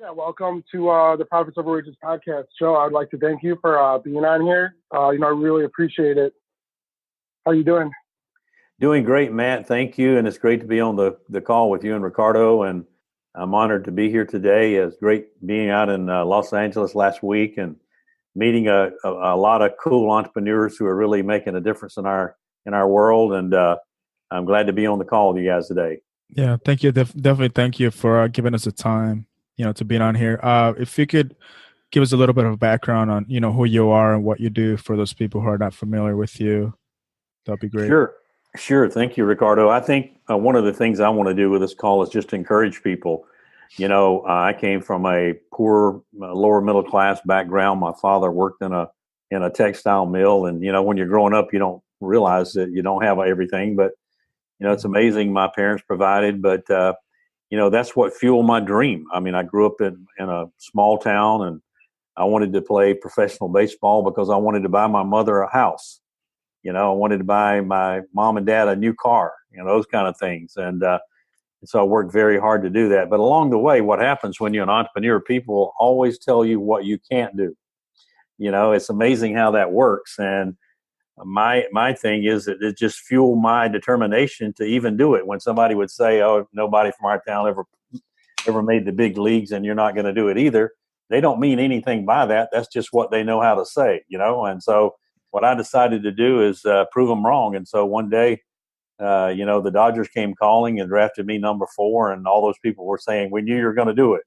Yeah, welcome to the Profits Over Wages podcast. Joe, I'd like to thank you for being on here. I really appreciate it. How you doing? Doing great, Matt. Thank you. And it's great to be on the call with you and Ricardo. And I'm honored to be here today. It's great being out in Los Angeles last week and meeting a lot of cool entrepreneurs who are really making a difference in our world. And I'm glad to be on the call with you guys today. Yeah, thank you. Definitely thank you for giving us the time, to be on here. If you could give us a little bit of background on, who you are and what you do for those people who are not familiar with you, that'd be great. Sure. Thank you, Ricardo. I think one of the things I want to do with this call is just to encourage people. I came from a poor, lower middle class background. My father worked in a textile mill, and when you're growing up, you don't realize that you don't have everything. But it's amazing my parents provided. But that's what fueled my dream. I mean, I grew up in a small town, and I wanted to play professional baseball because I wanted to buy my mother a house. I wanted to buy my mom and dad a new car, those kind of things. And so I worked very hard to do that. But along the way, what happens when you're an entrepreneur, people always tell you what you can't do. It's amazing how that works. And my thing is that it just fueled my determination to even do it. When somebody would say, "Oh, nobody from our town ever made the big leagues, and you're not going to do it either," they don't mean anything by that. That's just what they know how to say, And so what I decided to do is prove them wrong. And so one day, the Dodgers came calling and drafted me number 4, and all those people were saying, "We knew you were going to do it."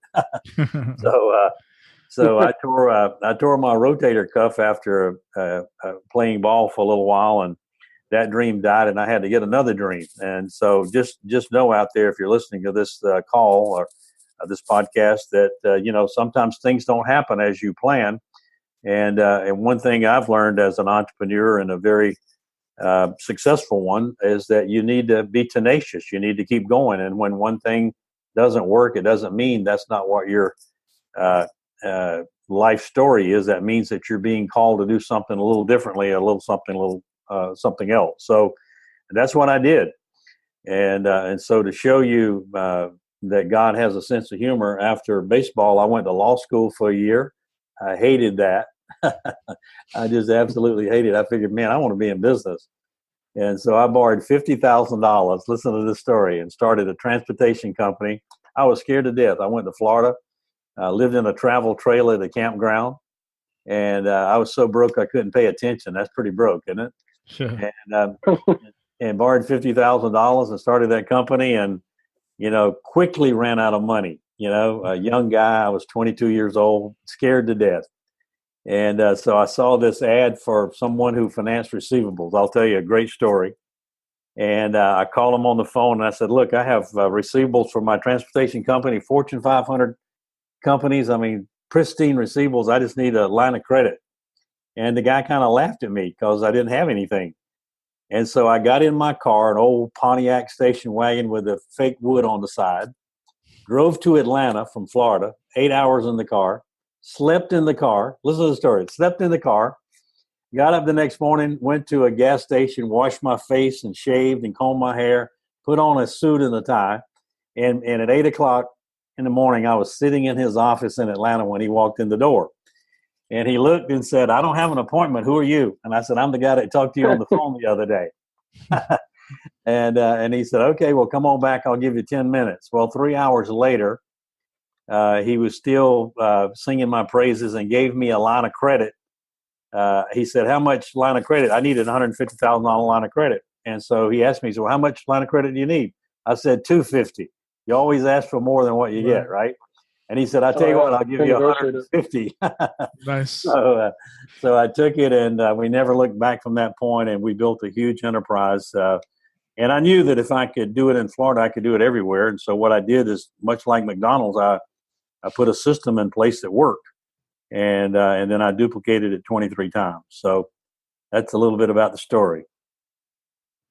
So I tore my rotator cuff after playing ball for a little while, and that dream died, and I had to get another dream. And so just know out there, if you're listening to this call or this podcast, that sometimes things don't happen as you plan. And one thing I've learned as an entrepreneur and a very successful one is that you need to be tenacious. You need to keep going. And when one thing doesn't work, it doesn't mean that's not what your life story is. That means that you're being called to do something a little differently, something else. So that's what I did. And so to show you that God has a sense of humor, after baseball, I went to law school for a year. I hated that. I just absolutely hated it. I figured, man, I want to be in business. And so I borrowed $50,000, listen to this story, and started a transportation company. I was scared to death. I went to Florida, lived in a travel trailer at a campground, and I was so broke I couldn't pay attention. That's pretty broke, isn't it? Sure. And borrowed $50,000 and started that company, and quickly ran out of money. A young guy, I was 22 years old, scared to death. And so I saw this ad for someone who financed receivables. I'll tell you a great story. And I called him on the phone, and I said, "Look, I have receivables for my transportation company, Fortune 500 companies. I mean, pristine receivables. I just need a line of credit." And the guy kind of laughed at me because I didn't have anything. And so I got in my car, an old Pontiac station wagon with a fake wood on the side, drove to Atlanta from Florida, 8 hours in the car, slept in the car. Listen to the story. Slept in the car, got up the next morning, went to a gas station, washed my face and shaved and combed my hair, put on a suit and a tie. And at 8 o'clock in the morning, I was sitting in his office in Atlanta when he walked in the door. And he looked and said, "I don't have an appointment. Who are you?" And I said, "I'm the guy that talked to you on the phone the other day." And he said, "Okay, well, come on back. I'll give you 10 minutes. Well, 3 hours later, he was still singing my praises and gave me a line of credit. He said, "How much line of credit?" I needed $150,000 line of credit. And so he asked me, "So how much line of credit do you need?" I said, $250. You always ask for more than what you get, right? And he said, "I'll tell you what, I'll give you $150. Nice. So I took it, and we never looked back from that point, and we built a huge enterprise. And I knew that if I could do it in Florida, I could do it everywhere. And so what I did is, much like McDonald's, I put a system in place that worked. And then I duplicated it 23 times. So that's a little bit about the story.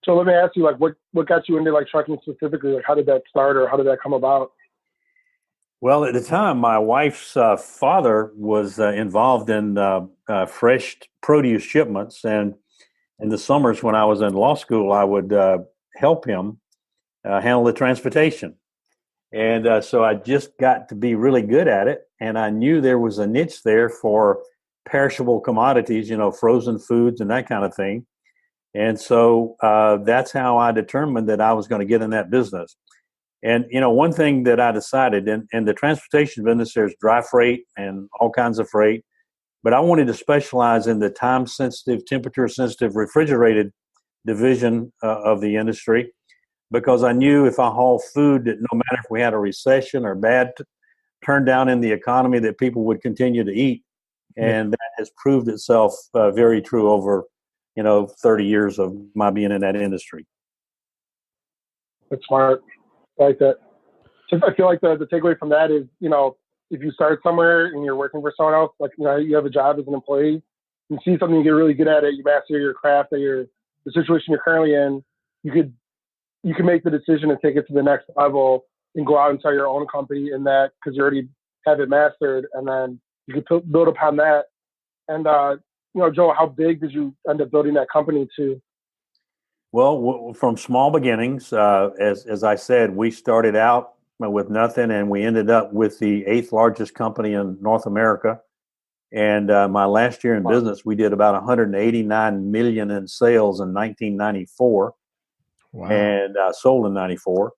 So let me ask you, like, what got you into like trucking specifically? Like, how did that start, or how did that come about? Well, at the time, my wife's father was involved in fresh produce shipments, and in the summers when I was in law school, I would help him handle the transportation. And so I just got to be really good at it. And I knew there was a niche there for perishable commodities, frozen foods and that kind of thing. And so that's how I determined that I was going to get in that business. And, one thing that I decided in the transportation business, there's dry freight and all kinds of freight. But I wanted to specialize in the time-sensitive, temperature-sensitive, refrigerated division of the industry, because I knew if I haul food, that no matter if we had a recession or bad turn down in the economy, that people would continue to eat. And that has proved itself very true over, 30 years of my being in that industry. That's smart. I like that. So I feel like the takeaway from that is, if you start somewhere and you're working for someone else, like, you have a job as an employee, you see something, you get really good at it, you master your craft, the situation you're currently in, you can make the decision to take it to the next level and go out and start your own company in that, because you already have it mastered, and then you can build upon that. And, Joe, how big did you end up building that company to? Well, from small beginnings, as I said, we started out with nothing, and we ended up with the 8th largest company in North America. And my last year in business, we did about 189 million in sales in 1994. Wow. And sold in 94.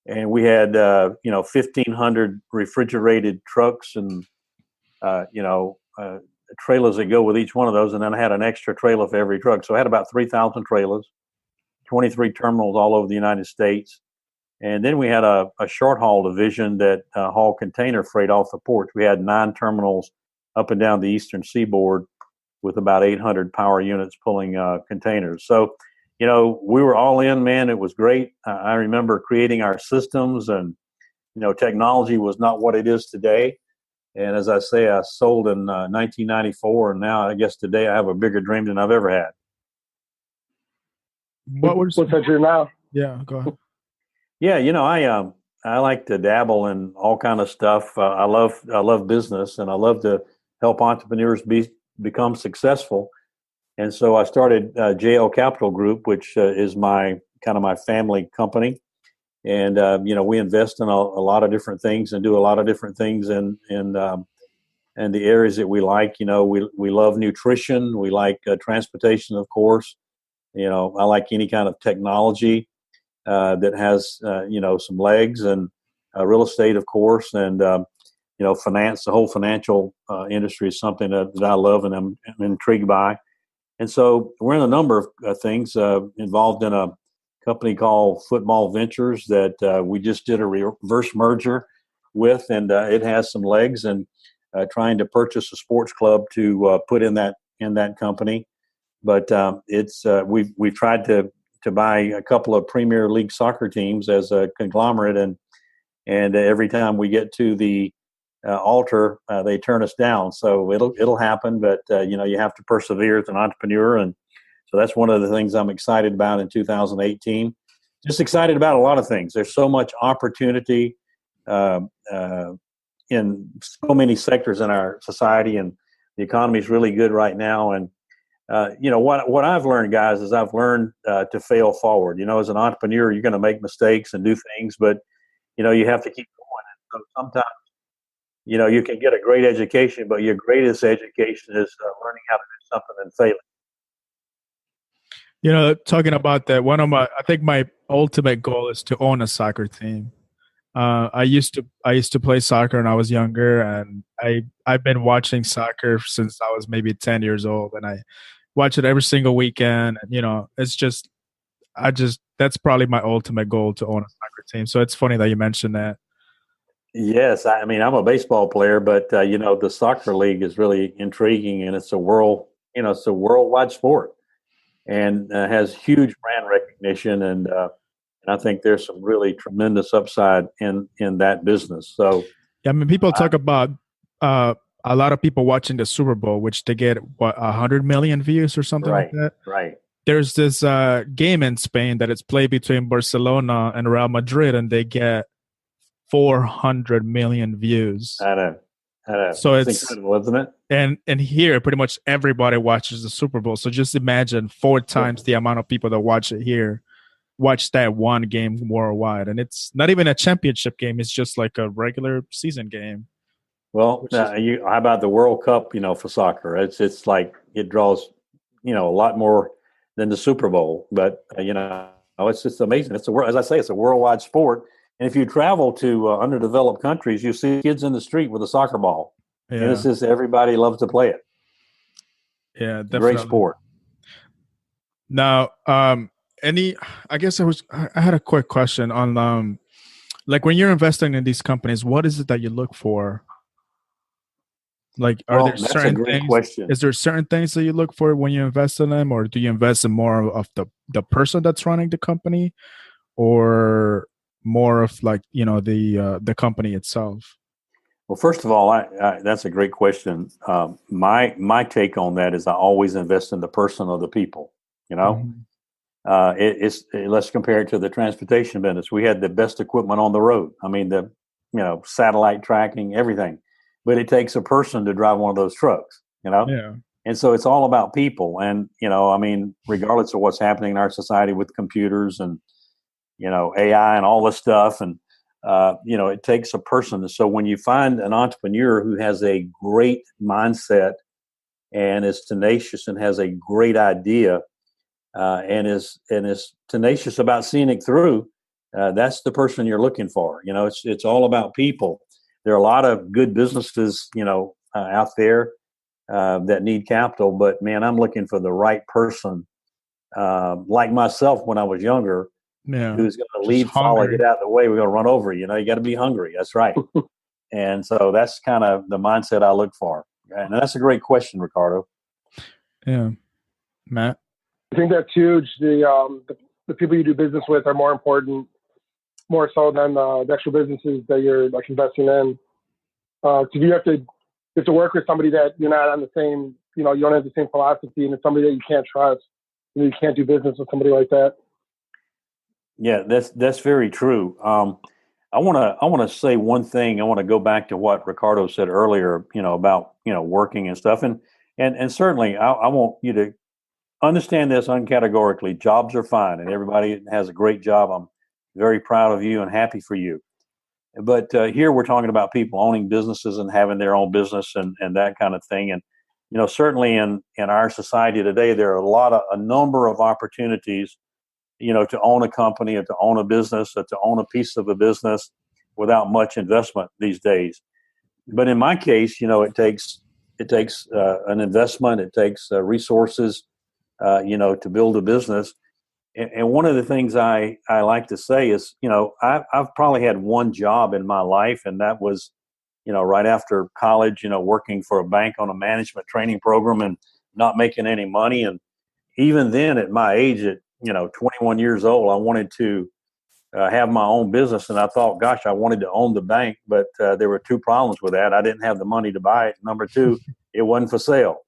And we had 1,500 refrigerated trucks and trailers that go with each one of those, and then I had an extra trailer for every truck. So I had about 3,000 trailers, 23 terminals all over the United States. And then we had a short haul division that hauled container freight off the ports. We had 9 terminals up and down the eastern seaboard with about 800 power units pulling containers. So, we were all in, man. It was great. I remember creating our systems, and, technology was not what it is today. And as I say, I sold in 1994, and now I guess today I have a bigger dream than I've ever had. What's that dream now? Yeah, go ahead. Yeah, I like to dabble in all kind of stuff. I love business, and I love to help entrepreneurs become successful. And so I started JL Capital Group, which is my family company. And we invest in a lot of different things and do a lot of different things in the areas that we like. We love nutrition. We like transportation, of course. I like any kind of technology that has some legs, and real estate, of course, and finance. The whole financial industry is something that I love and I'm intrigued by. And so we're in a number of things, involved in a company called Football Ventures that we just did a reverse merger with, and it has some legs, and trying to purchase a sports club to put in that company. But we've tried to buy a couple of Premier League soccer teams as a conglomerate, and every time we get to the altar, they turn us down. So it'll happen, but you have to persevere as an entrepreneur, and so that's one of the things I'm excited about in 2018. Just excited about a lot of things. There's so much opportunity in so many sectors in our society, and the economy is really good right now. And what I've learned, guys, is I've learned to fail forward. As an entrepreneur, you're going to make mistakes and do things, but you have to keep going. And so sometimes you can get a great education, but your greatest education is learning how to do something and failing. Talking about that, I think my ultimate goal is to own a soccer team. I used to play soccer when I was younger, and I've been watching soccer since I was maybe 10 years old, and I watch it every single weekend. And, that's probably my ultimate goal, to own a soccer team. So it's funny that you mentioned that. Yes, I'm a baseball player, but the soccer league is really intriguing, and it's a worldwide sport, and has huge brand recognition, and I think there's some really tremendous upside in that business. So yeah, people talk about a lot of people watching the Super Bowl, which they get 100 million views or something like that. Right. There's this game in Spain that it's played between Barcelona and Real Madrid, and they get 400 million views. I know. So it's incredible, isn't it? And here, pretty much everybody watches the Super Bowl. So just imagine 4 times the amount of people that watch it here. watch that one game worldwide, and it's not even a championship game. It's just like a regular season game. Well, how about the World Cup? For soccer, it's like it draws, a lot more than the Super Bowl. But it's just amazing. It's as I say, it's a worldwide sport. And if you travel to underdeveloped countries, you see kids in the street with a soccer ball, and it's just everybody loves to play it. Yeah, definitely. Great sport. Now, I guess I had a quick question on like when you're investing in these companies, what is it that you look for? Like, are there certain things? Question. Is there certain things that you look for when you invest in them, or do you invest in more of the person that's running the company, or more of like the company itself? Well, first of all, that's a great question. My take on that is I always invest in the person or the people. Let's compare it to the transportation business. We had the best equipment on the road. I mean, the satellite tracking, everything. But it takes a person to drive one of those trucks, Yeah. And so it's all about people. And, regardless of what's happening in our society with computers and, AI and all this stuff. And, it takes a person. So when you find an entrepreneur who has a great mindset and is tenacious and has a great idea and is tenacious about seeing it through, that's the person you're looking for. It's all about people. There are a lot of good businesses, out there that need capital, but man, I'm looking for the right person, like myself when I was younger, who's going to lead, follow, get out of the way. We're going to run over you. You got to be hungry. That's right. And so that's kind of the mindset I look for. And that's a great question, Ricardo. Yeah, Matt. I think that's huge. The people you do business with are more important, more so than the actual businesses that you're like investing in. So you have to work with somebody that you're not on the same, you don't have the same philosophy, and it's somebody that you can't trust. You can't do business with somebody like that. Yeah, that's very true. I want to say one thing. I want to go back to what Ricardo said earlier, about working and stuff, and certainly I want you to understand this uncategorically. Jobs are fine, and everybody has a great job. I'm very proud of you and happy for you. But here we're talking about people owning businesses and having their own business and that kind of thing. And, certainly in our society today, there are a number of opportunities, to own a company or to own a business or to own a piece of a business without much investment these days. But in my case, it takes an investment. It takes resources, to build a business. And one of the things I like to say is, I've probably had one job in my life, and that was, right after college, working for a bank on a management training program and not making any money. And even then, at my age, at 21 years old, I wanted to have my own business, and I thought, gosh, I wanted to own the bank, but there were two problems with that. I didn't have the money to buy it. Number two, it wasn't for sale.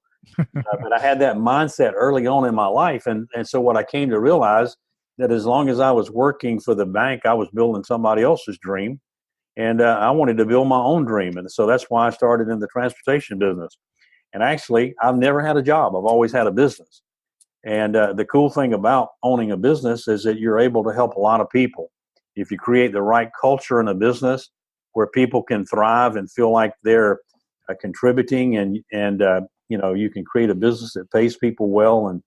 But I had that mindset early on in my life. And so what I came to realize that as long as I was working for the bank, I was building somebody else's dream. And I wanted to build my own dream. And so that's why I started in the transportation business. And actually, I've never had a job. I've always had a business. And the cool thing about owning a business is that you're able to help a lot of people. If you create the right culture in a business where people can thrive and feel like they're contributing and you can create a business that pays people well and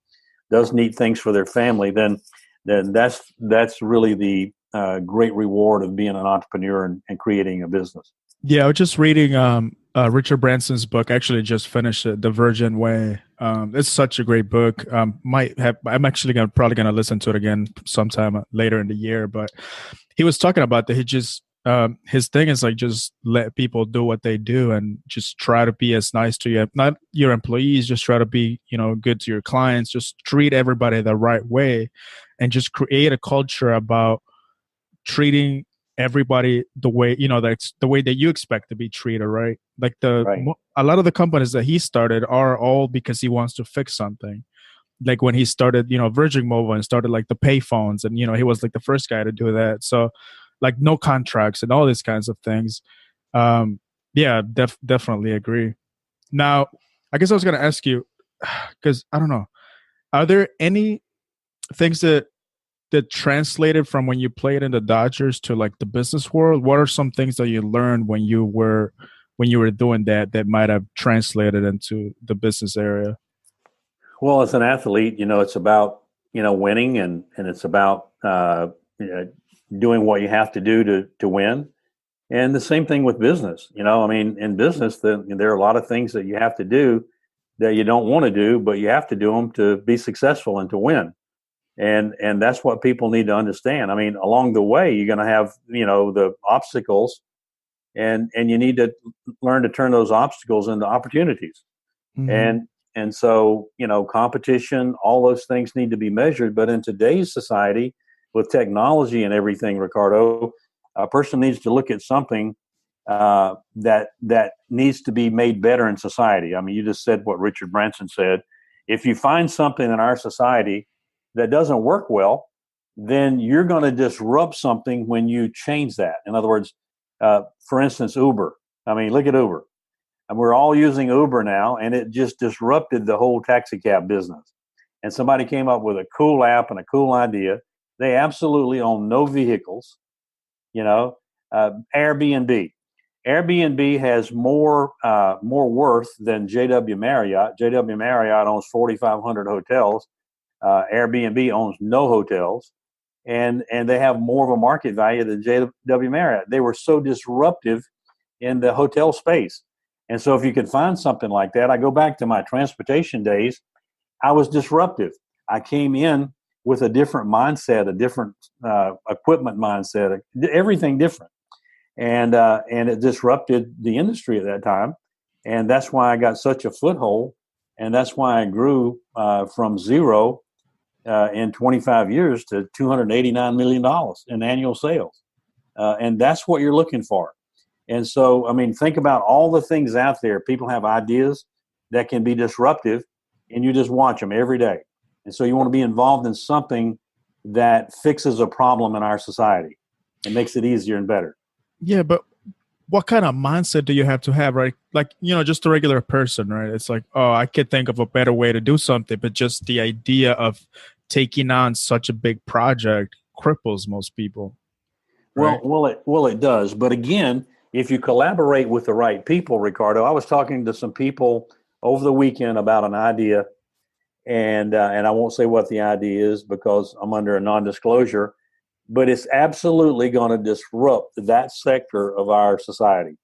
does neat things for their family, then that's really the great reward of being an entrepreneur and creating a business. Yeah, I was just reading Richard Branson's book. I actually just finished it, The Virgin Way. It's such a great book. I'm actually probably gonna listen to it again sometime later in the year. But he was talking about that. He just his thing is like just let people do what they do and just try to be as nice to you, not your employees. Just try to be good to your clients. Just treat everybody the right way, and just create a culture about treating everybody the way that's the way that you expect to be treated, right? Like a lot of the companies that he started are all because he wants to fix something. Like when he started Virgin Mobile and started like the pay phones, and he was like the first guy to do that. So like no contracts and all these kinds of things. Yeah, definitely agree. Now I guess I was going to ask you, because I don't know, are there any things that that translated from when you played in the Dodgers to like the business world? What are some things that you learned when you were doing that might have translated into the business area? Well, as an athlete, it's about, winning and it's about doing what you have to do to win. And the same thing with business. In business, there are a lot of things that you have to do that you don't want to do, but you have to do them to be successful and to win. And that's what people need to understand. Along the way, you're going to have, the obstacles, and you need to learn to turn those obstacles into opportunities. Mm-hmm. And so, competition, all those things need to be measured. But in today's society, with technology and everything, Ricardo, a person needs to look at something that needs to be made better in society. You just said what Richard Branson said. If you find something in our society that doesn't work well, then you're going to disrupt something when you change that. In other words, for instance, Uber. Look at Uber. And we're all using Uber now, and it just disrupted the whole taxi cab business. And somebody came up with a cool app and a cool idea. They absolutely own no vehicles. Airbnb. Airbnb has more worth than JW Marriott. JW Marriott owns 4,500 hotels. Airbnb owns no hotels, and they have more of a market value than JW Marriott. They were so disruptive in the hotel space. And so if you could find something like that, I go back to my transportation days, I was disruptive. I came in with a different mindset, a different equipment mindset, everything different. And it disrupted the industry at that time. And that's why I got such a foothold. And that's why I grew from zero in 25 years to $289 million in annual sales. And that's what you're looking for. And so, think about all the things out there. People have ideas that can be disruptive, and you just watch them every day. And so you want to be involved in something that fixes a problem in our society and makes it easier and better. Yeah, but what kind of mindset do you have to have, right? Like, just a regular person, right? It's like, oh, I could think of a better way to do something, but just the idea of taking on such a big project cripples most people. Right? Well, it does. But again, if you collaborate with the right people, Ricardo, I was talking to some people over the weekend about an idea, and I won't say what the idea is because I'm under a non-disclosure, but it's absolutely going to disrupt that sector of our society.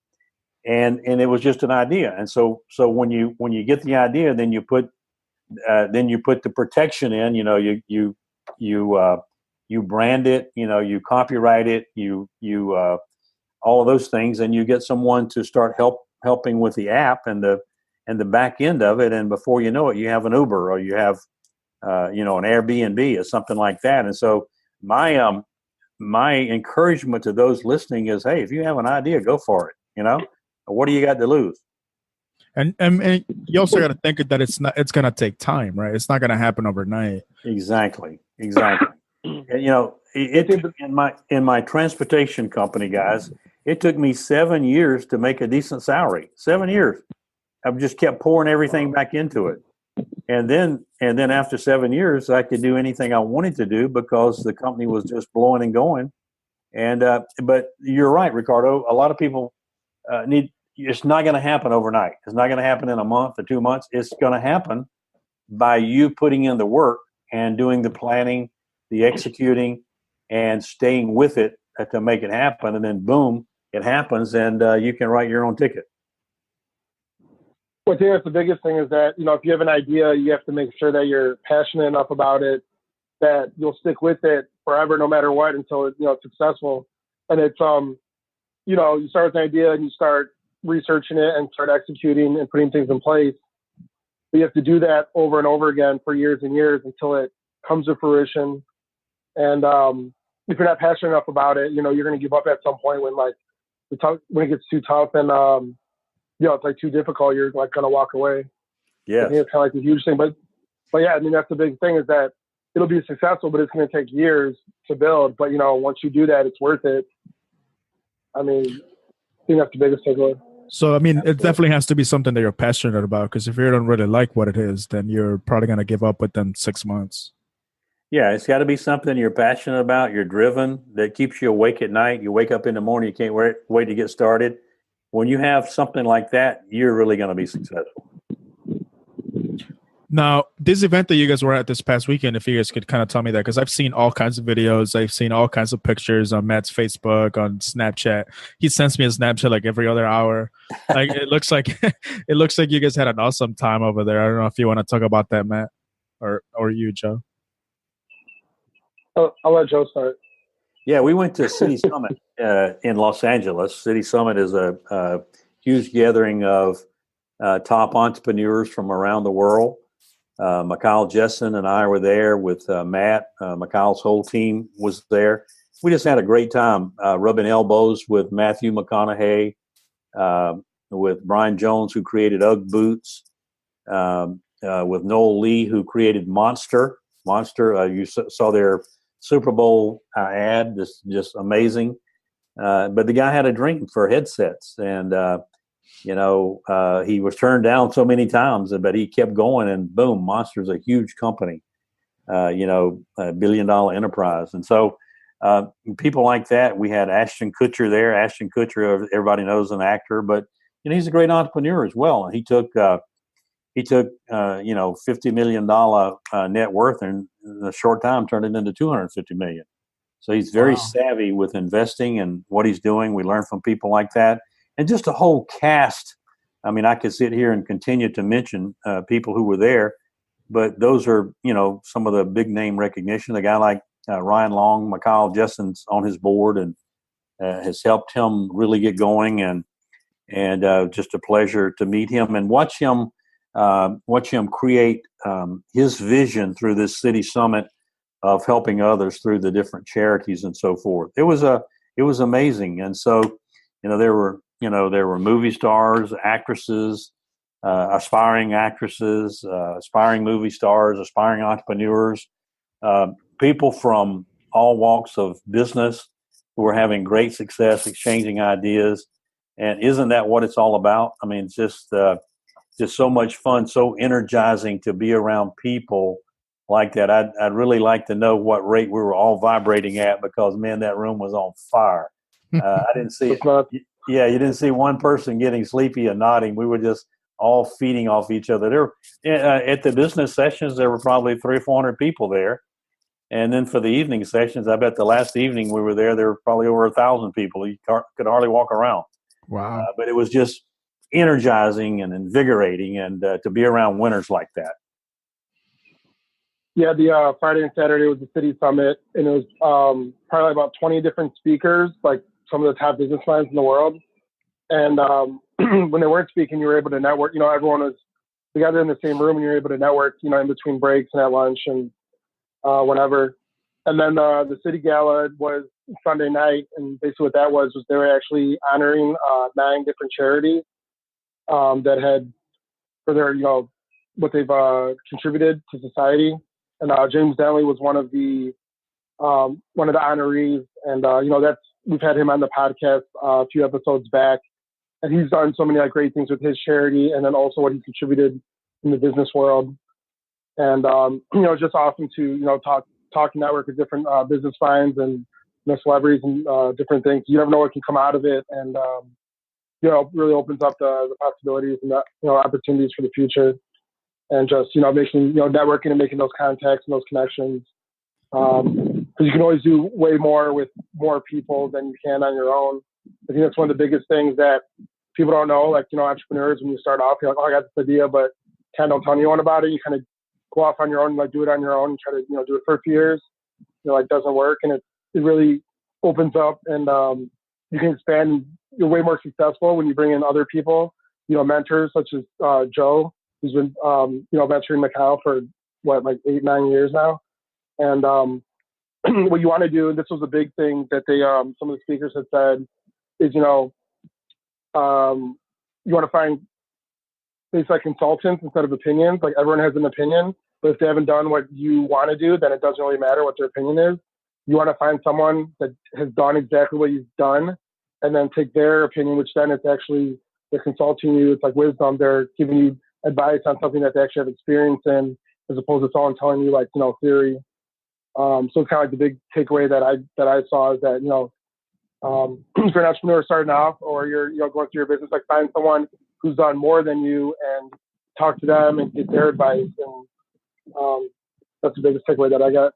And it was just an idea. And so when you get the idea, then you put the protection in. You brand it. You copyright it. You all of those things, and you get someone to start helping with the app and the back end of it. And before you know it, you have an Uber or you have an Airbnb or something like that. And so my encouragement to those listening is, hey, if you have an idea, go for it. What do you got to lose? And you also got to think that it's going to take time, right? It's not going to happen overnight. Exactly. And, in my transportation company, guys, it took me 7 years to make a decent salary. 7 years. I've just kept pouring everything back into it. And then after 7 years, I could do anything I wanted to do because the company was just blowing and going. And but you're right, Ricardo. A lot of people it's not going to happen overnight. It's not going to happen in a month or 2 months. It's going to happen by you putting in the work and doing the planning, the executing, and staying with it to make it happen. And then boom, it happens, and you can write your own ticket. Well, I think that's the biggest thing is that, if you have an idea, you have to make sure that you're passionate enough about it, that you'll stick with it forever, no matter what, until it's successful. And it's, you start with an idea and you start researching it and start executing and putting things in place. But you have to do that over and over again for years and years until it comes to fruition. And if you're not passionate enough about it, you're going to give up at some point when when it gets too tough and it's too difficult. You're going to walk away. Yeah, I think it's kind of like a huge thing. But yeah, that's the big thing is that it'll be successful, but it's going to take years to build. But once you do that, it's worth it. I think that's the biggest takeaway. So, it definitely has to be something that you're passionate about, because if you don't really like what it is, then you're probably going to give up within 6 months. Yeah, it's got to be something you're passionate about, you're driven, that keeps you awake at night. You wake up in the morning, you can't wait to get started. When you have something like that, you're really going to be successful. Now, this event that you guys were at this past weekend, if you guys could kind of tell me that, because I've seen all kinds of videos, I've seen all kinds of pictures on Matt's Facebook, on Snapchat. He sends me a Snapchat like every other hour. Like it looks like it looks like you guys had an awesome time over there. I don't know if you want to talk about that, Matt, or you, Joe. I'll let Joe start. Yeah, we went to City Summit in Los Angeles. City Summit is a huge gathering of top entrepreneurs from around the world. Mikhail Jessen and I were there with Matt. Mikhail's whole team was there. We just had a great time rubbing elbows with Matthew McConaughey, with Brian Jones, who created UGG boots, with Noel Lee, who created Monster. You saw their Super Bowl ad, just amazing. But the guy had a dream for headsets, and he was turned down so many times, but he kept going, and boom, Monster's a huge company, a $1 billion enterprise. And so people like that. We had Ashton Kutcher there. Ashton Kutcher, everybody knows, an actor, but he's a great entrepreneur as well. And he took $50 million net worth, and in a short time turned it into $250 million. So he's very savvy with investing and what he's doing. We learn from people like that. And just a whole cast. I mean, I could sit here and continue to mention people who were there, but those are, some of the big name recognition. A guy like Ryan Long, Mikhail Jessen's on his board and has helped him really get going. And just a pleasure to meet him and watch him create his vision through this city summit of helping others through the different charities and so forth. It was amazing. And so, there were movie stars, actresses, aspiring actresses, aspiring movie stars, aspiring entrepreneurs, people from all walks of business who are having great success, exchanging ideas. And isn't that what it's all about? I mean, it's just so much fun, so energizing to be around people like that. I'd really like to know what rate we were all vibrating at, because, man, that room was on fire. I didn't see it. Yeah, you didn't see one person getting sleepy and nodding. We were just all feeding off each other. At the business sessions, there were probably 300 or 400 people there. And then for the evening sessions, I bet the last evening we were there were probably over 1,000 people. You could hardly walk around. Wow. But it was just energizing and invigorating, and to be around winners like that. Yeah, the Friday and Saturday was the city summit, and it was probably about 20 different speakers, like some of the top business minds in the world. And when they weren't speaking, you were able to network. Everyone was together in the same room, and you were able to network, in between breaks and at lunch and whenever. And then the city gala was Sunday night, and basically what that was they were actually honoring 9 different charities that had, for their, what they've contributed to society. And James Denley was one of the honorees, and we've had him on the podcast a few episodes back, and he's done so many great things with his charity, and then also what he contributed in the business world. And just awesome to talk network with different business finds and celebrities and different things. You never know what can come out of it, and really opens up the possibilities and opportunities for the future. And just, making, networking and making those contacts and those connections. Because you can always do way more with more people than you can on your own. I think that's one of the biggest things that people don't know. Like, entrepreneurs, when you start off, you're like, oh, I got this idea, but kind of don't tell anyone about it. You kind of go off on your own, do it on your own, and try to, do it for a few years. It doesn't work. And it really opens up, and you can expand. You're way more successful when you bring in other people, mentors such as Joe, who's been, mentoring Mikhail for 8-9 years now. And what you want to do, and this was a big thing that some of the speakers had said, is, you want to find things like consultants instead of opinions. Like, everyone has an opinion, but if they haven't done what you want to do, then it doesn't really matter what their opinion is. You want to find someone that has done exactly what you've done, and then take their opinion, which then it's actually, they're consulting you. It's like wisdom. They're giving you advice on something that they actually have experience in, as opposed to someone telling you theory. So it's kind of like the big takeaway that I saw is that, if you're an entrepreneur starting off, or you're going through your business, like find someone who's done more than you and talk to them and get their advice. And that's the biggest takeaway that I got.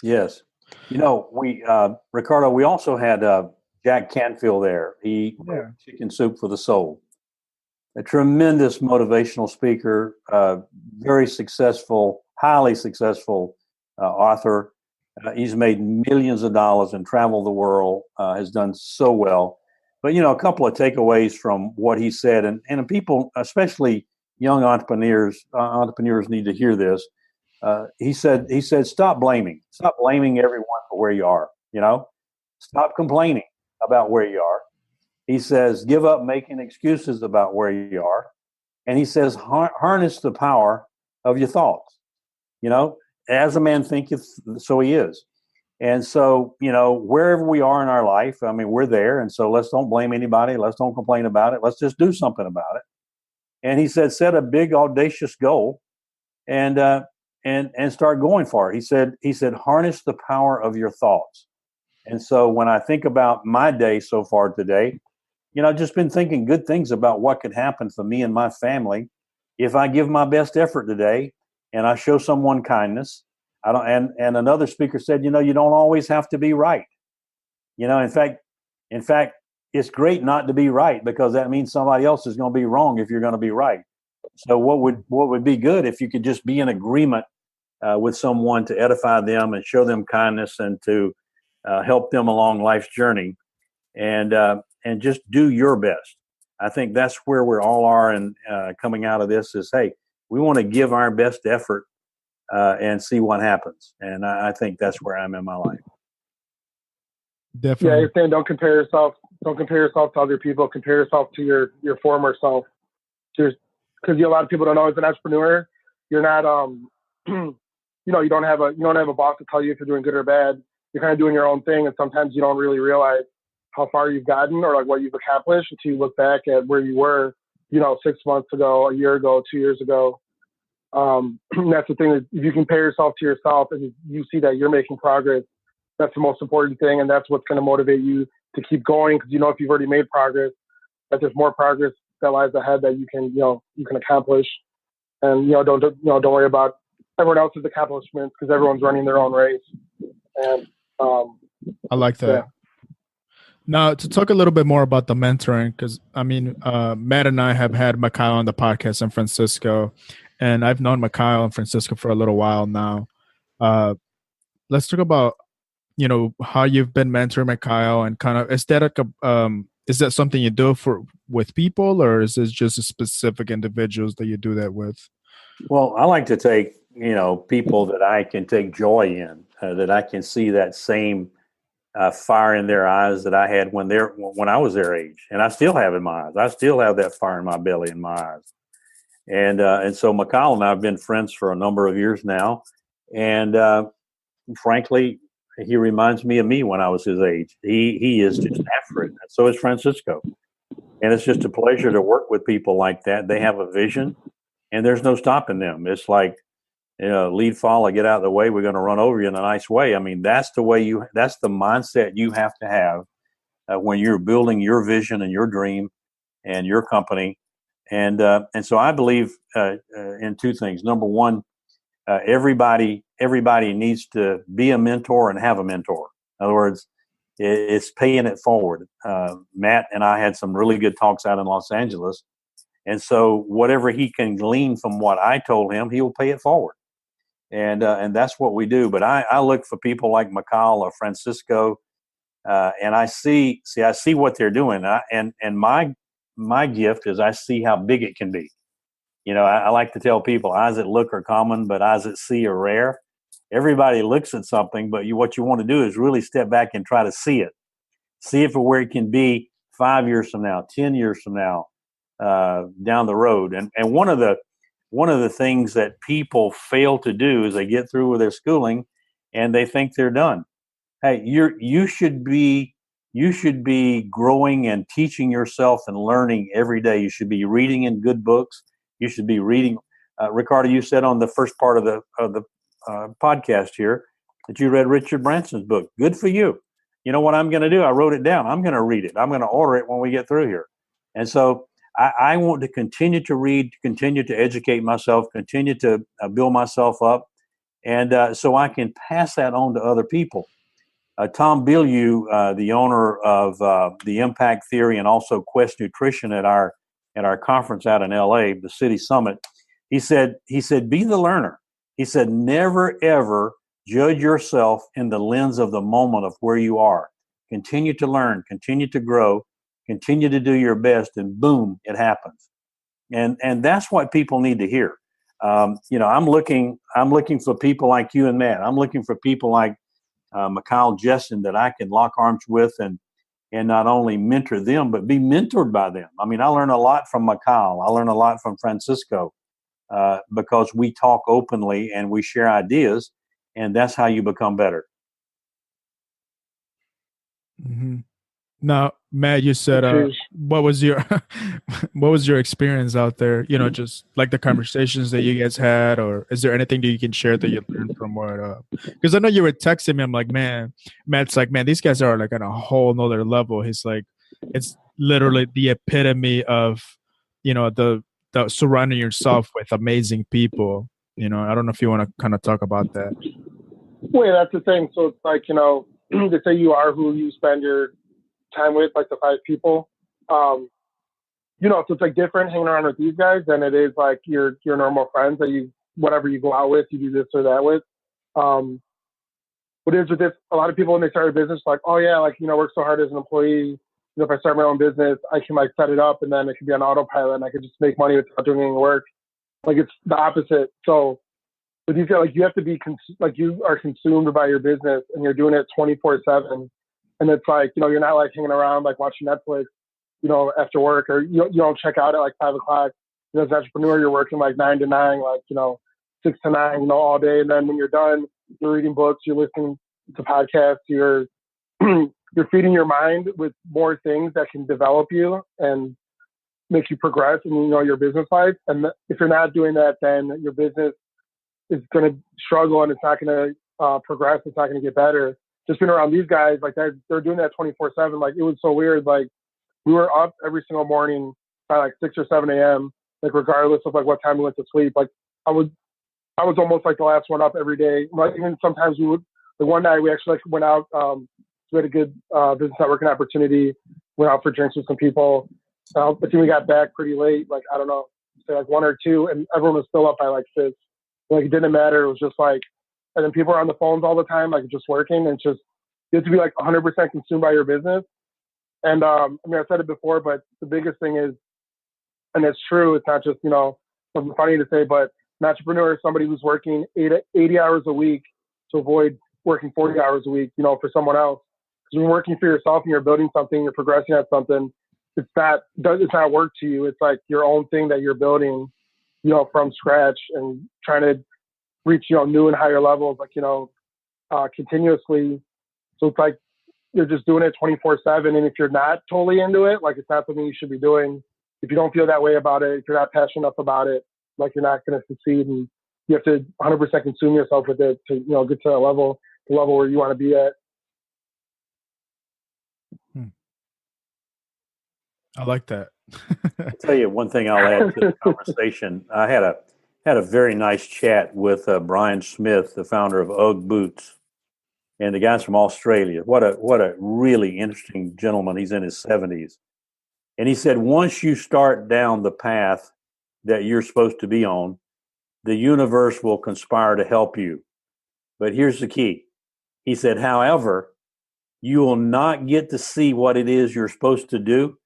Yes. We Ricardo, we also had Jack Canfield there. He wrote Chicken Soup for the Soul. A tremendous motivational speaker, very successful, highly successful author. He's made millions of dollars and traveled the world, has done so well. But, a couple of takeaways from what he said, and people, especially young entrepreneurs need to hear this. He said, stop blaming everyone for where you are, stop complaining about where you are. He says, give up making excuses about where you are. And he says, harness the power of your thoughts. As a man thinketh, so he is. And so, wherever we are in our life, we're there. And so let's don't blame anybody. Let's don't complain about it. Let's just do something about it. And he said, set a big, audacious goal and start going for it. He said, harness the power of your thoughts. And so when I think about my day so far today, I've just been thinking good things about what could happen for me and my family if I give my best effort today and I show someone kindness. And another speaker said, you don't always have to be right. In fact, it's great not to be right, because that means somebody else is going to be wrong if you're going to be right. So what would be good if you could just be in agreement with someone to edify them and show them kindness and to help them along life's journey, and just do your best. I think that's where we all are, and coming out of this is, hey, we want to give our best effort and see what happens. And I think that's where I'm in my life. Definitely. Yeah, you're saying don't compare yourself to other people. Compare yourself to your former self. Because a lot of people don't know, as an entrepreneur, you're not you don't have a boss to tell you if you're doing good or bad. You're kind of doing your own thing, and sometimes you don't really realize how far you've gotten or like what you've accomplished until you look back at where you were, 6 months ago, a year ago, 2 years ago. That's the thing, that if you compare yourself to yourself and you see that you're making progress, that's the most important thing, and that's what's going to motivate you to keep going. Because if you've already made progress, that there's more progress that lies ahead that you can accomplish, and don't worry about everyone else's accomplishments, because everyone's running their own race. And I like that. Yeah. Now, to talk a little bit more about the mentoring, because Matt and I have had Mikhail on the podcast in Francisco, and I've known Mikhail in Francisco for a little while now. Let's talk about how you've been mentoring Mikhail, and kind of is that something you do with people, or is this just specific individuals that you do that with? Well, I like to take people that I can take joy in, that I can see that same fire in their eyes that I had when I was their age, and I still have in my eyes. I still have that fire in my belly, in my eyes. And so Mikhail and I have been friends for a number of years now, and frankly, he reminds me of me when I was his age. He is just after it. So is Francisco, and it's just a pleasure to work with people like that. They have a vision, and there's no stopping them. It's like, lead, follow, get out of the way. We're going to run over you in a nice way. That's the way that's the mindset you have to have when you're building your vision and your dream and your company. And so I believe in two things. Number one, everybody needs to be a mentor and have a mentor. In other words, it's paying it forward. Matt and I had some really good talks out in Los Angeles. And so whatever he can glean from what I told him, he will pay it forward. And that's what we do. But I look for people like Mikhail or Francisco, and I see what they're doing. And my gift is I see how big it can be. I like to tell people, eyes that look are common, but eyes that see are rare. Everybody looks at something, but what you want to do is really step back and try to see it for where it can be 5 years from now, 10 years from now, down the road. And one of the things that people fail to do is they get through with their schooling and they think they're done. Hey, you should be growing and teaching yourself and learning every day. You should be reading in good books. You should be reading. Ricardo, you said on the first part of the podcast here, that you read Richard Branson's book. Good for you. You know what I'm going to do? I wrote it down. I'm going to read it. I'm going to order it when we get through here. And so I want to continue to read, continue to educate myself, continue to build myself up, and so I can pass that on to other people. Tom Bilyeu, the owner of the Impact Theory and also Quest Nutrition at our conference out in LA, the City Summit, he said, be the learner. He said, never ever judge yourself in the lens of the moment of where you are. Continue to learn, continue to grow, continue to do your best, and boom, it happens. And that's what people need to hear. I'm looking for people like you and Matt. I'm looking for people like Mikhail Jessen that I can lock arms with and not only mentor them, but be mentored by them. I mean, I learn a lot from Mikhail. I learn a lot from Francisco because we talk openly and we share ideas, and that's how you become better. Mm-hmm. Now, Matt, you said, what was your experience out there? You know, just like the conversations that you guys had, or is there anything that you can share that you learned from what? Because I know you were texting me. I'm like, Matt's like, man, these guys are like on a whole nother level. He's like, it's literally the epitome of, the surrounding yourself with amazing people. You know, I don't know if you want to kind of talk about that. Well, that's the thing. So it's like, to say you are who you spend your time with, like the 5 people, so it's like different hanging around with these guys than it is like your normal friends that whatever you go out with, you do this or that with. What is with this, a lot of people when they start a business, like, oh yeah, like, work so hard as an employee. If I start my own business, I can like set it up and then it can be on autopilot and I can just make money without doing any work. Like it's the opposite. So with these guys, like you have to be, like you are consumed by your business and you're doing it 24/7. And it's like, you're not like hanging around, like watching Netflix, after work, or you don't check out at like 5 o'clock. As an entrepreneur, you're working like 9 to 9, like, 6 to 9, all day. And then when you're done, you're reading books, you're listening to podcasts, you're feeding your mind with more things that can develop you and make you progress in, your business life. And if you're not doing that, then your business is going to struggle and it's not going to progress. It's not going to get better. Just being around these guys, like they're doing that 24/7. Like it was so weird. Like we were up every single morning by like 6 or 7 a.m. Like regardless of like what time we went to sleep. Like I was almost like the last one up every day. Like even sometimes we would. Like one night we actually like went out. We had a good business networking opportunity. Went out for drinks with some people. But then we got back pretty late. Like I don't know, say like 1 or 2, and everyone was still up by like 6. Like it didn't matter. It was just like. And then people are on the phones all the time, like just working, and just you have to be like 100% consumed by your business. And I mean, I said it before, but the biggest thing is, and it's true, it's not just, something funny to say, but an entrepreneur is somebody who's working 80 hours a week to avoid working 40 hours a week, for someone else. Because when you're working for yourself and you're building something, you're progressing at something, it's not work to you. It's like your own thing that you're building, from scratch and trying to reach, new and higher levels, like, continuously. So it's like, you're just doing it 24/7. And if you're not totally into it, like it's not something you should be doing. If you don't feel that way about it, if you're not passionate enough about it, like you're not going to succeed. And you have to 100% consume yourself with it to, get to the level where you want to be at. I like that. I'll tell you one thing I'll add to the conversation. I had a very nice chat with Brian Smith, the founder of UGG Boots, and the guy's from Australia. What a really interesting gentleman. He's in his 70s. And he said, once you start down the path that you're supposed to be on, the universe will conspire to help you. But here's the key. He said, however, you will not get to see what it is you're supposed to do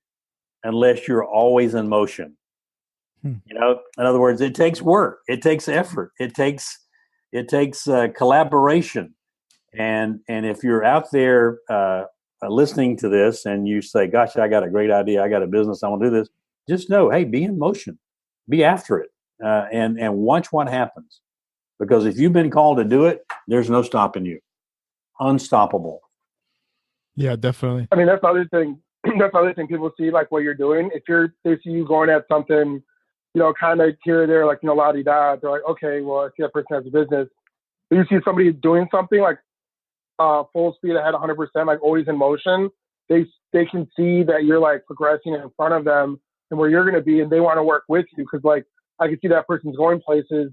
unless you're always in motion. In other words, it takes work, it takes effort, it takes collaboration, and if you're out there listening to this and you say, "Gosh, I got a great idea, I got a business, I want to do this," just know, hey, be in motion, be after it, and watch what happens. Because if you've been called to do it, there's no stopping you. Unstoppable. Yeah, definitely. I mean, that's the other thing. That's the other thing people see, like what you're doing. If they see you going at something, kind of here or there, like, la-di-da, they're like, okay, well, I see that person has a business. But you see somebody doing something, like full speed ahead, 100%, like always in motion, they can see that you're like progressing in front of them and where you're going to be, and they want to work with you because like I can see that person's going places.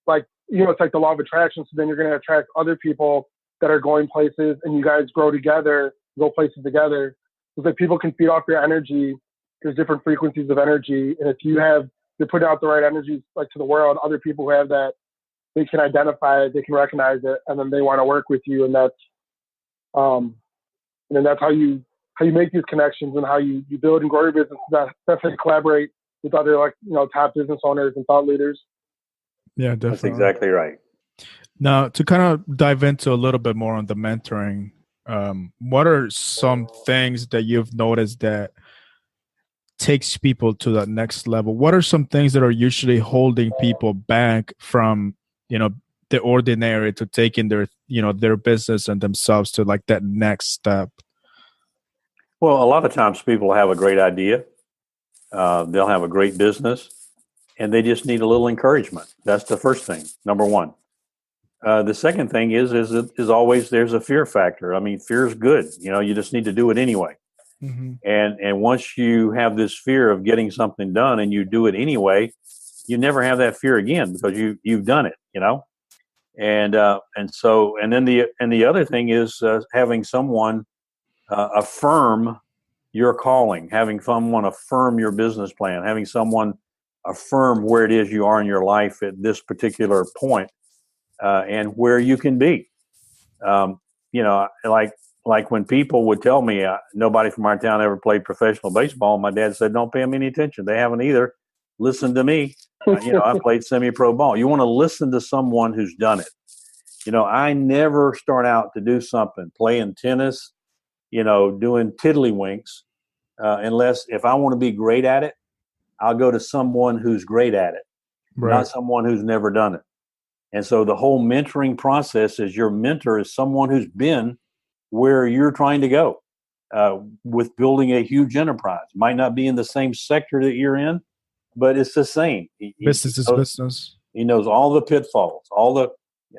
Like, you know, it's like the law of attraction. So then you're going to attract other people that are going places, and you guys grow together, go places together. It's like people can feed off your energy. There's different frequencies of energy, and if you're putting out the right energy like to the world, other people who have that, they can identify it, they can recognize it, and then they want to work with you. And that's how you make these connections and how you build and grow your business. Definitely collaborate with other, like, you know, top business owners and thought leaders. Yeah, definitely. That's exactly right. Now, to kind of dive into a little bit more on the mentoring, what are some things that you've noticed that takes people to that next level? What are some things that are usually holding people back from, you know, the ordinary to taking their, you know, their business and themselves to like that next step? Well, a lot of times people have a great idea. They'll have a great business, and they just need a little encouragement. That's the first thing, number one. The second thing is always there's a fear factor. I mean, fear is good. You know, you just need to do it anyway. Mm-hmm. And once you have this fear of getting something done and you do it anyway, you never have that fear again because you've done it. You know, and then the other thing is having someone affirm your calling, having someone affirm your business plan, having someone affirm where it is you are in your life at this particular point. And where you can be, you know, like when people would tell me nobody from our town ever played professional baseball, my dad said, "Don't pay them any attention. They haven't either. Listen to me. You know, I played semi-pro ball. You want to listen to someone who's done it. You know, I never start out to do something, playing tennis, you know, doing tiddlywinks, unless if I want to be great at it, I'll go to someone who's great at it, Right. not someone who's never done it." And so the whole mentoring process is your mentor is someone who's been where you're trying to go with building a huge enterprise. Might not be in the same sector that you're in, but it's the same. Business is business. He knows all the pitfalls,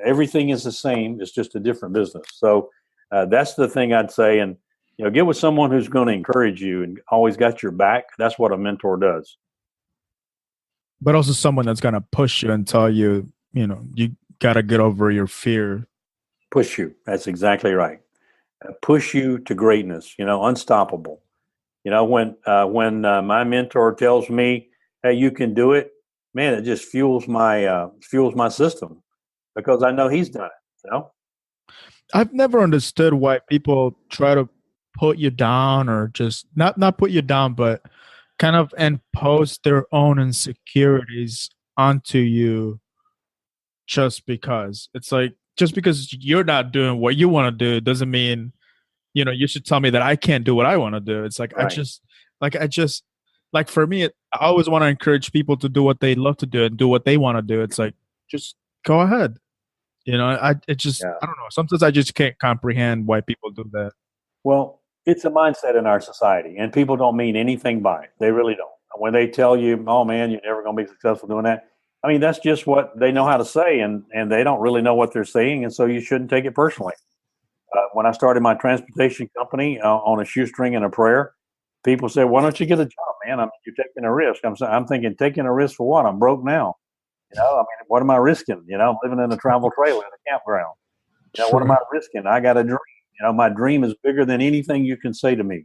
everything is the same. It's just a different business. So that's the thing I'd say. And, you know, get with someone who's going to encourage you and always got your back. That's what a mentor does. But also someone that's going to push you and tell you, you know, you got to get over your fear. Push you. That's exactly right. Push you to greatness, you know, unstoppable. You know, when my mentor tells me, "Hey, you can do it," man, it just fuels my system because I know he's done it, you know? I've never understood why people try to put you down or just not put you down, but kind of impose their own insecurities onto you just because. It's like, just because you're not doing what you want to do doesn't mean, you know, you should tell me that I can't do what I want to do. It's like, Right. like for me, I always want to encourage people to do what they love to do and do what they want to do. It's like, just go ahead. You know, I don't know. Sometimes I just can't comprehend why people do that. Well, it's a mindset in our society, and people don't mean anything by it. They really don't. When they tell you, "Oh man, you're never going to be successful doing that," I mean, that's just what they know how to say, and they don't really know what they're saying, and so you shouldn't take it personally. When I started my transportation company on a shoestring and a prayer, people said, "Why don't you get a job, man? I mean, you're taking a risk." I'm thinking, taking a risk for what? I'm broke now. You know, I mean, what am I risking? You know, I'm living in a travel trailer in a campground. You know, what am I risking? I got a dream. You know, my dream is bigger than anything you can say to me.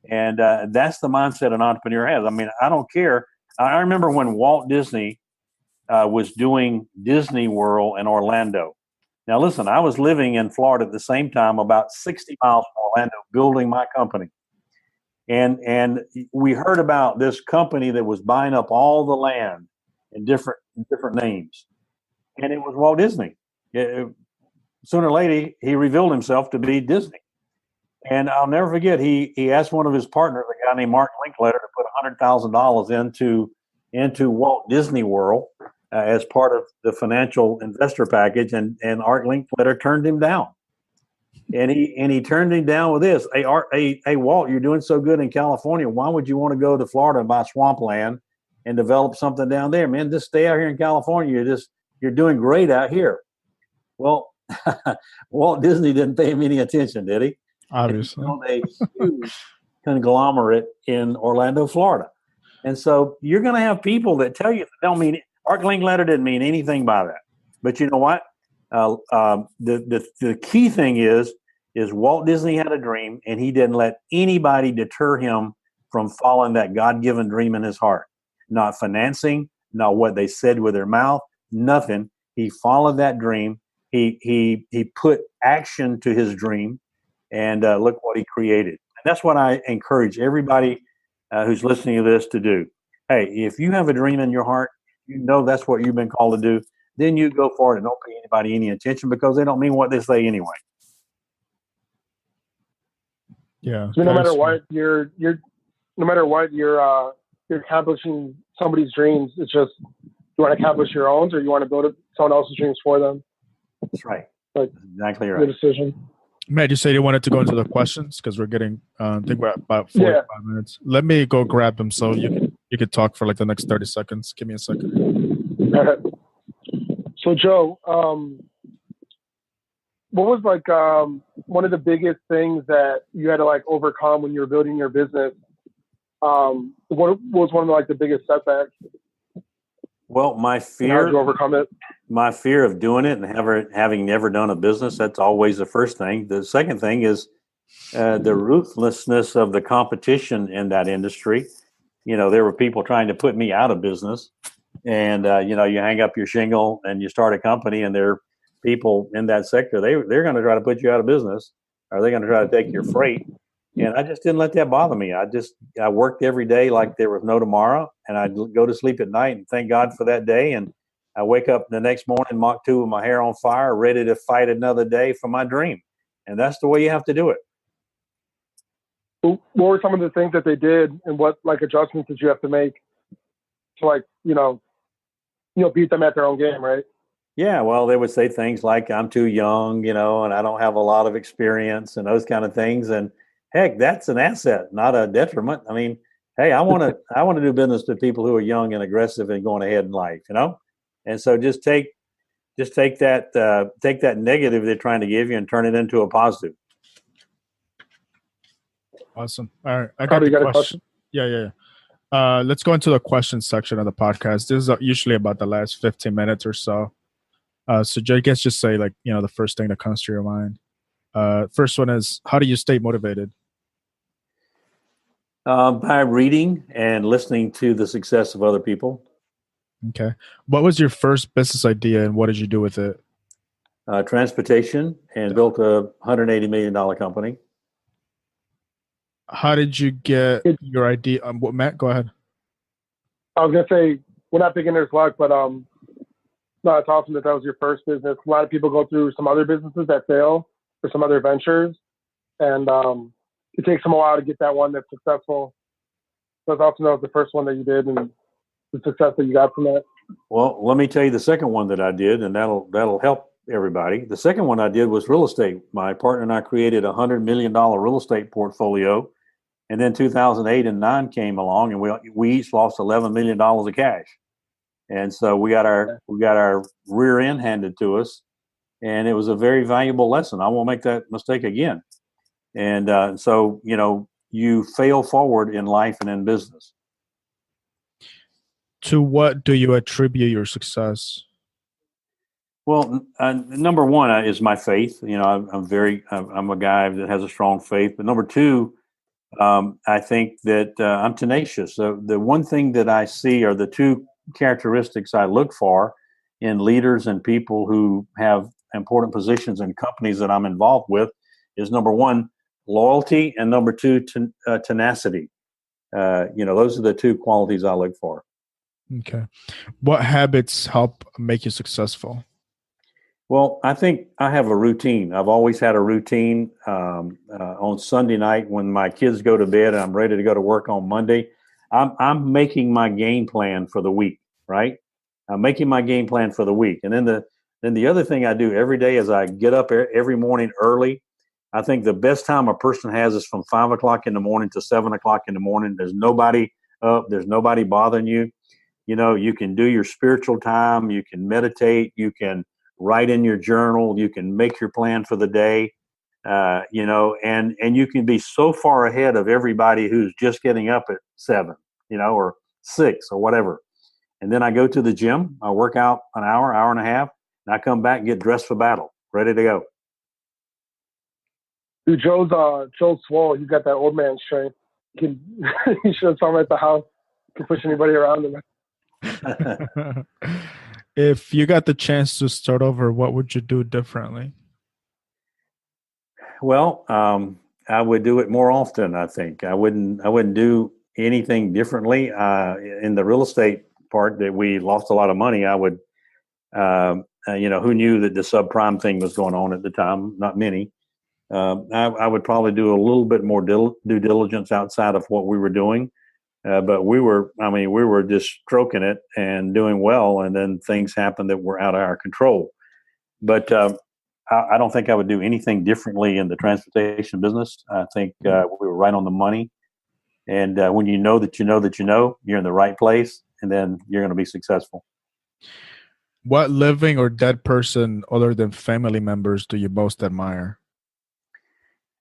And that's the mindset an entrepreneur has. I mean, I don't care. I remember when Walt Disney was doing Disney World in Orlando. Now, listen, I was living in Florida at the same time, about 60 miles from Orlando, building my company. And we heard about this company that was buying up all the land in different names. And it was Walt Disney. Sooner or later, he revealed himself to be Disney. And I'll never forget, he asked one of his partners, a guy named Mark Linkletter, to put $100,000 into Walt Disney World as part of the financial investor package, and Art Linkletter turned him down. And he turned him down with this: "Hey, Walt, you're doing so good in California. Why would you want to go to Florida and buy swampland and develop something down there, man? Just stay out here in California. You're doing great out here." Well, Walt Disney didn't pay him any attention, did he? Obviously. A huge conglomerate in Orlando, Florida. And so you're going to have people that tell you, don't mean it. Art Linkletter didn't mean anything by that. But you know what? The key thing is Walt Disney had a dream, and he didn't let anybody deter him from following that God-given dream in his heart. Not financing, not what they said with their mouth, nothing. He followed that dream. He put action to his dream, and look what he created. And that's what I encourage everybody who's listening to this to do. Hey, if you have a dream in your heart, you know that's what you've been called to do, then you go for it and don't pay anybody any attention because they don't mean what they say anyway. Yeah. So no matter what you're accomplishing somebody's dreams, it's just you want to accomplish your own, or you want to build someone else's dreams for them. That's right. Like, exactly right. Good decision. Matt, you said you wanted to go into the questions because we're getting, I think we're at about 45 minutes. Let me go grab them so you could talk for like the next 30 seconds. Give me a second. All right. So Joe, what was like one of the biggest things that you had to like overcome when you were building your business? What was one of like the biggest setbacks? Well, my How fear did you overcome it? My fear of doing it and having never done a business, that's always the first thing. The second thing is the ruthlessness of the competition in that industry. You know, there were people trying to put me out of business. And, you know, you hang up your shingle and you start a company, and there are people in that sector, they're going to try to put you out of business, or they're going to try to take your freight. And I just didn't let that bother me. I worked every day like there was no tomorrow, and I'd go to sleep at night and thank God for that day. And I wake up the next morning, Mach 2, with my hair on fire, ready to fight another day for my dream. And that's the way you have to do it. What were some of the things that they did, and what like adjustments did you have to make to like, beat them at their own game, right? Yeah, well, they would say things like, I'm too young, and I don't have a lot of experience and those kind of things. And heck, that's an asset, not a detriment. I mean, hey, I want to do business with people who are young and aggressive and going ahead in life, And so just take that negative they're trying to give you and turn it into a positive. Awesome. All right, I got the question. Yeah. Let's go into the questions section of the podcast. This is usually about the last 15 minutes or so. So I guess just say like, the first thing that comes to your mind. First one is, how do you stay motivated? By reading and listening to the success of other people. Okay. What was your first business idea, and what did you do with it? Transportation, and built a $180 million company. How did you get your idea? Matt, go ahead. I was going to say, we're not beginner's luck, but no, it's awesome that was your first business. A lot of people go through some other businesses that fail or some other ventures, and it takes them a while to get that one that's successful. So it's awesome that was the first one that you did, and the success that you got from that. Well, let me tell you the second one that I did, and that'll help everybody. The second one I did was real estate. My partner and I created a $100 million real estate portfolio. And then 2008 and 2009 came along, and we each lost $11 million of cash. And so we got our rear end handed to us, and it was a very valuable lesson. I won't make that mistake again. And so, you fail forward in life and in business. To what do you attribute your success? Well, number one is my faith. I'm a guy that has a strong faith. But number two, I think that I'm tenacious. So the one thing that I see are the two characteristics I look for in leaders and people who have important positions in companies that I'm involved with is, number one, loyalty, and number two, tenacity. Those are the two qualities I look for. Okay. What habits help make you successful? Well, I think I have a routine. I've always had a routine. On Sunday night when my kids go to bed and I'm ready to go to work on Monday, I'm making my game plan for the week, right? I'm making my game plan for the week. And then the other thing I do every day is I get up every morning early. I think the best time a person has is from 5 o'clock in the morning to 7 o'clock in the morning. There's nobody up. There's nobody bothering you. You can do your spiritual time. You can meditate. You can write in your journal. You can make your plan for the day, and you can be so far ahead of everybody who's just getting up at 7, or 6 or whatever. And then I go to the gym. I work out an hour, hour and a half, and I come back and get dressed for battle, ready to go. Dude, Joe's swole. He's got that old man strength. He should have someone at the house. Can push anybody around him. If you got the chance to start over, what would you do differently? Well, I would do it more often. I think I wouldn't do anything differently. In the real estate part that we lost a lot of money, I would, who knew that the subprime thing was going on at the time? Not many. I would probably do a little bit more due diligence outside of what we were doing. But we were just stroking it and doing well. And then things happened that were out of our control. But I don't think I would do anything differently in the transportation business. I think we were right on the money. And when you know that you're in the right place, and then you're going to be successful. What living or dead person other than family members do you most admire?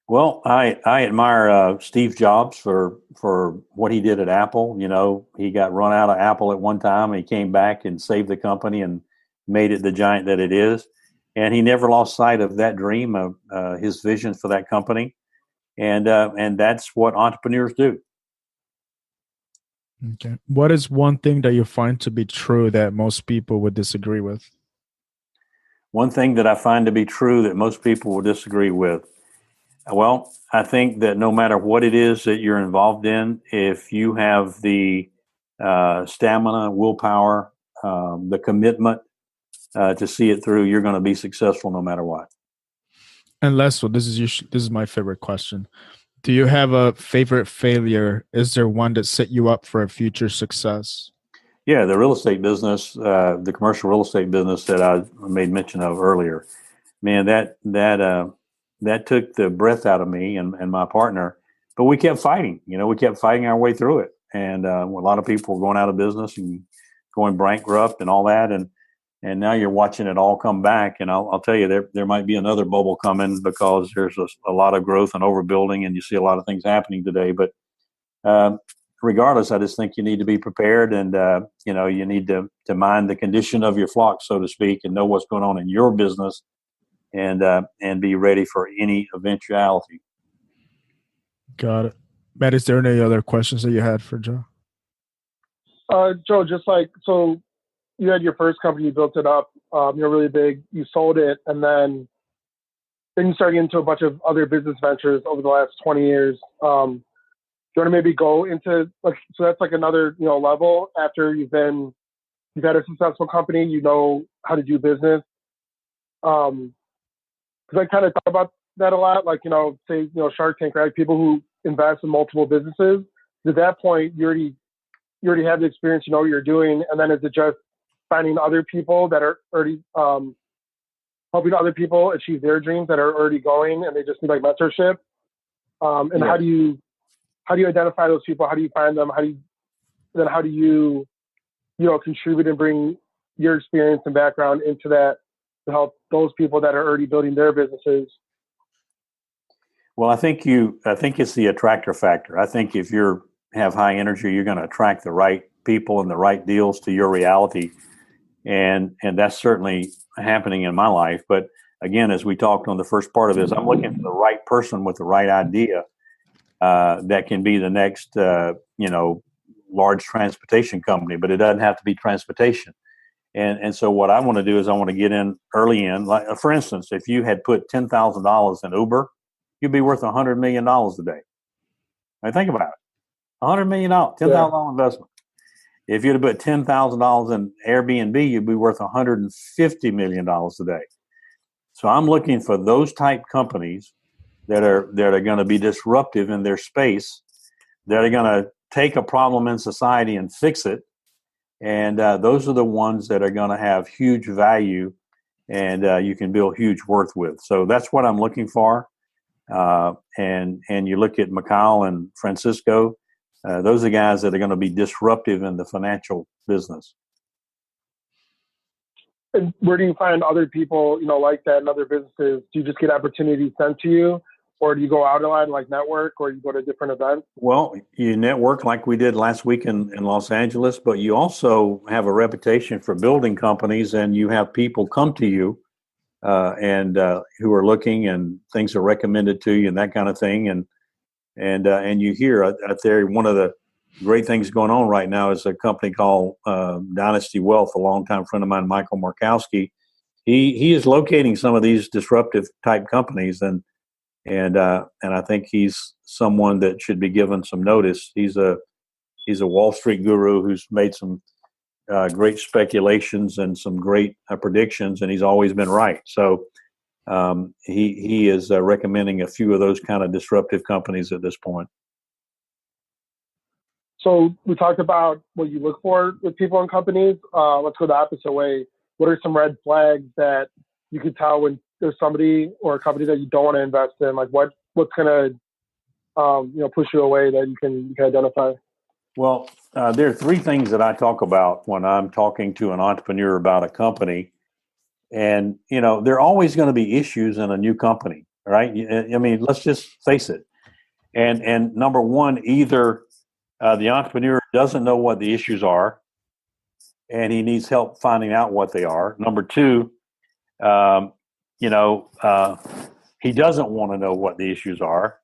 Well, I admire Steve Jobs for what he did at Apple. He got run out of Apple at one time. And he came back and saved the company and made it the giant that it is. And he never lost sight of that dream, of his vision for that company. And that's what entrepreneurs do. Okay. What is one thing that you find to be true that most people would disagree with? One thing that I find to be true that most people will disagree with. Well, I think that no matter what it is that you're involved in, if you have the stamina, willpower, the commitment to see it through, you're going to be successful no matter what. And last one, this is my favorite question. Do you have a favorite failure? Is there one that set you up for a future success? Yeah, the real estate business, the commercial real estate business that I made mention of earlier. Man, that took the breath out of me and my partner, but we kept fighting. We kept fighting our way through it. And a lot of people were going out of business and going bankrupt and all that. And now you're watching it all come back. And I'll tell you, there might be another bubble coming because there's a lot of growth and overbuilding, and you see a lot of things happening today. But regardless, I just think you need to be prepared, and you need to mind the condition of your flock, so to speak, and know what's going on in your business. And be ready for any eventuality. Got it. Matt, is there any other questions that you had for Joe? Joe, so you had your first company, you built it up, you're really big, you sold it, and then you started into a bunch of other business ventures over the last 20 years. Do you want to maybe go into, so that's another, level after you've had a successful company, you know how to do business. Because I kind of thought about that a lot, say, Shark Tank, right? People who invest in multiple businesses. At that point, you already have the experience, you know what you're doing, and then is it just finding other people that are already helping other people achieve their dreams that are already going, and they just need mentorship? And yeah. How do you identify those people? How do you find them? How do you contribute and bring your experience and background into that to help those people that are already building their businesses? Well, I think it's the attractor factor. I think if you have high energy, you're going to attract the right people and the right deals to your reality. And that's certainly happening in my life. But again, as we talked on the first part of this, I'm looking for the right person with the right idea that can be the next, large transportation company, but it doesn't have to be transportation. And so what I want to do is I want to get in early in. Like, for instance, if you had put $10,000 in Uber, you'd be worth $100 million today. Think about it. $100 million, $10,000 investment. If you'd have put $10,000 in Airbnb, you'd be worth $150 million today. So I'm looking for those type companies that are going to be disruptive in their space, that are going to take a problem in society and fix it. And those are the ones that are going to have huge value, and you can build huge worth with. So that's what I'm looking for. And you look at Mikhail and Francisco, those are guys that are going to be disruptive in the financial business. And where do you find other people, like that in other businesses? Do you just get opportunities sent to you, or do you go out a lot and like network, or you go to different events? Well, you network like we did last week in Los Angeles, but you also have a reputation for building companies, and you have people come to you and who are looking, and things are recommended to you, and that kind of thing. And you hear out there, one of the great things going on right now is a company called Dynasty Wealth. A longtime friend of mine, Michael Markowski, he is locating some of these disruptive type companies, and I think he's someone that should be given some notice. He's a Wall Street guru who's made some great speculations and some great predictions, and he's always been right. So he is recommending a few of those kind of disruptive companies at this point. So we talked about what you look for with people and companies. Let's go the opposite way. What are some red flags that you could tell when there's somebody or a company that you don't want to invest in? Like what's going to push you away that you can identify? Well, there are three things that I talk about when I'm talking to an entrepreneur about a company. And, there are always going to be issues in a new company, right? I mean, let's just face it. And number one, either the entrepreneur doesn't know what the issues are, and he needs help finding out what they are. Number two, he doesn't want to know what the issues are.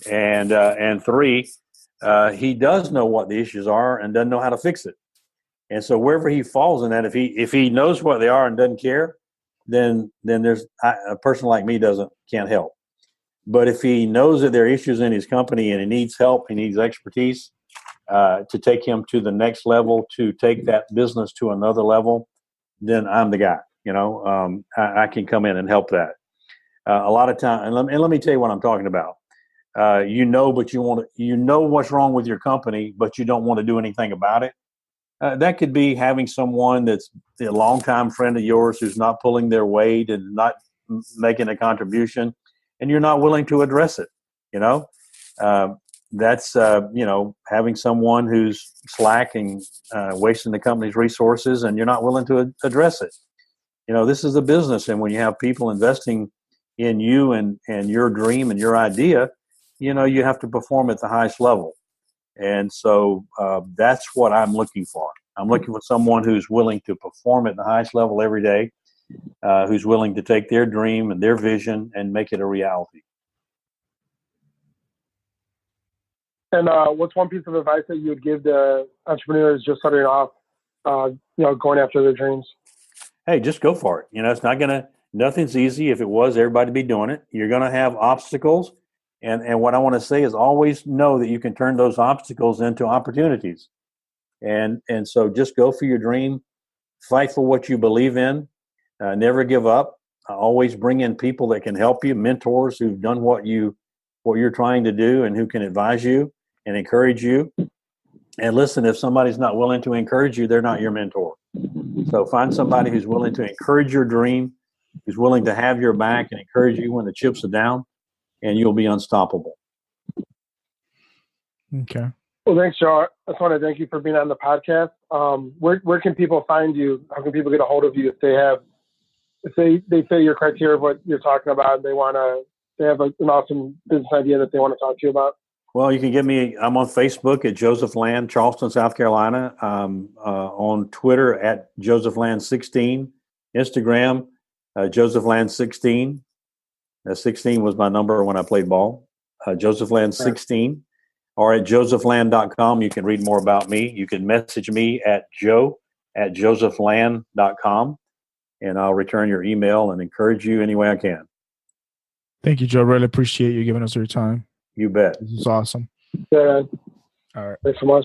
And three, he does know what the issues are and doesn't know how to fix it. And so wherever he falls in that, if he knows what they are and doesn't care, then there's a person like me can't help. But if he knows that there are issues in his company and he needs help, he needs expertise to take him to the next level, to take that business to another level, then I'm the guy. I can come in and help that. A lot of time, and let me tell you what I'm talking about. But you know what's wrong with your company, but you don't want to do anything about it. That could be having someone that's a longtime friend of yours who's not pulling their weight and not making a contribution, and you're not willing to address it. That's having someone who's slacking, wasting the company's resources, and you're not willing to address it. This is a business, and when you have people investing in you and your dream and your idea, you have to perform at the highest level. And so that's what I'm looking for. I'm looking for someone who's willing to perform at the highest level every day, who's willing to take their dream and their vision and make it a reality. And what's one piece of advice that you would give to entrepreneurs just starting off, going after their dreams? Hey, just go for it. Nothing's easy. If it was, everybody'd be doing it. You're going to have obstacles. And what I want to say is always know that you can turn those obstacles into opportunities. And so just go for your dream, fight for what you believe in, never give up. Always bring in people that can help you, mentors who've done what you're trying to do and who can advise you and encourage you. And listen, if somebody's not willing to encourage you, they're not your mentor. So find somebody who's willing to encourage your dream, who's willing to have your back and encourage you when the chips are down, and you'll be unstoppable. Okay. Well, thanks, Joe. I just want to thank you for being on the podcast. Where can people find you? How can people get a hold of you if they fit your criteria of what you're talking about? They have an awesome business idea that they want to talk to you about. Well, you can get me. I'm on Facebook at Joseph Land, Charleston, South Carolina. On Twitter at Joseph Land 16, Instagram Joseph Land 16. 16 was my number when I played ball. Joseph Land 16, or at josephland.com. You can read more about me. You can message me at joe@josephland.com, and I'll return your email and encourage you any way I can. Thank you, Joe. Really appreciate you giving us your time. You bet. This is awesome. Yeah. All right. Thanks so much.